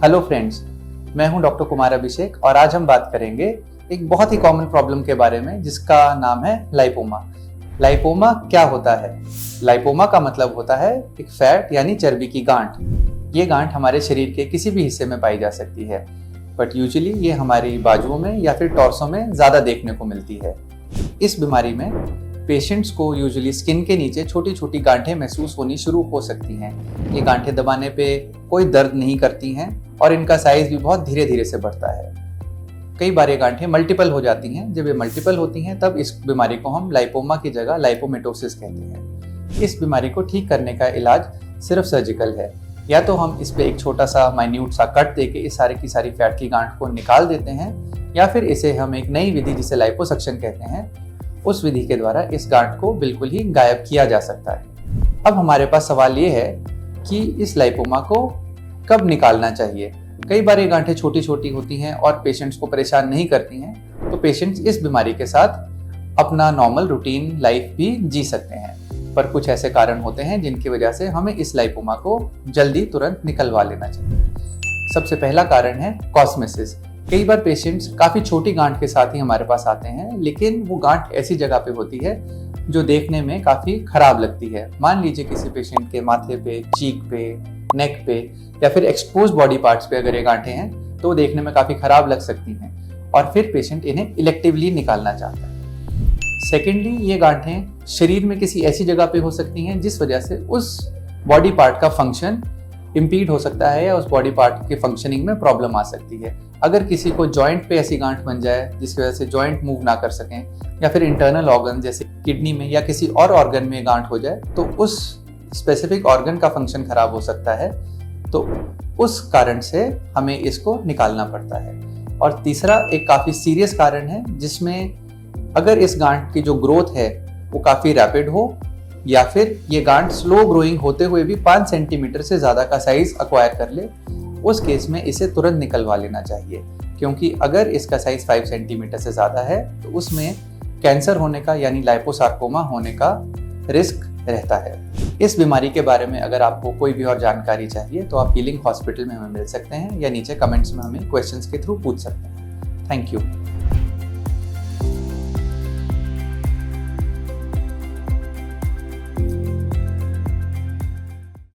Hello friends, मैं हूं doctor Kumar Abhishek और आज हम बात करेंगे एक बहुत ही कॉमन प्रॉब्लम के बारे में जिसका नाम है लाइपोमा। लाइपोमा क्या होता है? लाइपोमा का मतलब होता है एक फैट यानी चर्बी की गांठ। ये गांठ हमारे शरीर के किसी भी हिस्से में पाई जा सकती है, बट यूजुअली ये हमारी बाजुओं में या फिर टॉर्सो में ज़्यादा देखने को मिलती है। इस बीमारी में पेशेंट्स को यूजुअली स्किन के नीचे छोटी छोटी गांठें महसूस होनी शुरू हो सकती हैं। ये गांठें दबाने पे कोई दर्द नहीं करती हैं और इनका साइज भी बहुत धीरे धीरे से बढ़ता है। कई बार ये गांठें मल्टीपल हो जाती हैं। जब ये मल्टीपल होती हैं तब इस बीमारी को हम लाइपोमा की जगह लाइपोमेटोसिस कहते हैं। इस बीमारी को ठीक करने का इलाज सिर्फ सर्जिकल है। या तो हम इस पे एक छोटा सा माइन्यूट सा कट देके इस सारी की सारी फैट की गांठ को निकाल देते हैं, या फिर इसे हम एक नई विधि जिसे लाइपोसक्शन कहते हैं, उस विधि के द्वारा इस गांठ को बिल्कुल ही गायब किया जा सकता है। अब हमारे पास सवाल ये है कि इस लाइपोमा को कब निकालना चाहिए। कई बार ये गांठें छोटी छोटी होती हैं और पेशेंट्स को परेशान नहीं करती हैं, तो पेशेंट्स इस बीमारी के साथ अपना नॉर्मल रूटीन लाइफ भी जी सकते हैं। पर कुछ ऐसे कारण होते हैं जिनकी वजह से हमें इस लाइपोमा को जल्दी तुरंत निकलवा लेना चाहिए। सबसे पहला कारण है कॉस्मेसिस। कई बार पेशेंट्स काफ़ी छोटी गांठ के साथ ही हमारे पास आते हैं, लेकिन वो गांठ ऐसी जगह पे होती है जो देखने में काफ़ी खराब लगती है। मान लीजिए किसी पेशेंट के माथे पे, चीक पे, नेक पे या फिर एक्सपोज बॉडी पार्ट्स पे अगर ये गांठें हैं तो वो देखने में काफ़ी खराब लग सकती हैं और फिर पेशेंट इन्हें इलेक्टिवली निकालना चाहता है। सेकेंडली, ये गांठें शरीर में किसी ऐसी जगह पे हो सकती हैं जिस वजह से उस बॉडी पार्ट का फंक्शन इम्पीड हो सकता है या उस बॉडी पार्ट के फंक्शनिंग में प्रॉब्लम आ सकती है। अगर किसी को जॉइंट पे ऐसी गांठ बन जाए जिसकी वजह से जॉइंट मूव ना कर सकें, या फिर इंटरनल ऑर्गन जैसे किडनी में या किसी और ऑर्गन में गांठ हो जाए, तो उस स्पेसिफिक ऑर्गन का फंक्शन खराब हो सकता है, तो उस कारण से हमें इसको निकालना पड़ता है। और तीसरा एक काफ़ी सीरियस कारण है जिसमें अगर इस गांठ की जो ग्रोथ है वो काफ़ी रैपिड हो, या फिर ये गांठ स्लो ग्रोइंग होते हुए भी 5 सेंटीमीटर से ज़्यादा का साइज अक्वायर कर ले, उस केस में इसे तुरंत निकलवा लेना चाहिए। क्योंकि अगर इसका साइज 5 सेंटीमीटर से ज़्यादा है तो उसमें कैंसर होने का यानी लाइपोसार्कोमा होने का रिस्क रहता है। इस बीमारी के बारे में अगर आपको कोई भी और जानकारी चाहिए तो आप हीलिंग हॉस्पिटल में हमें मिल सकते हैं या नीचे कमेंट्स में हमें क्वेश्चंस के थ्रू पूछ सकते हैं। Thank you.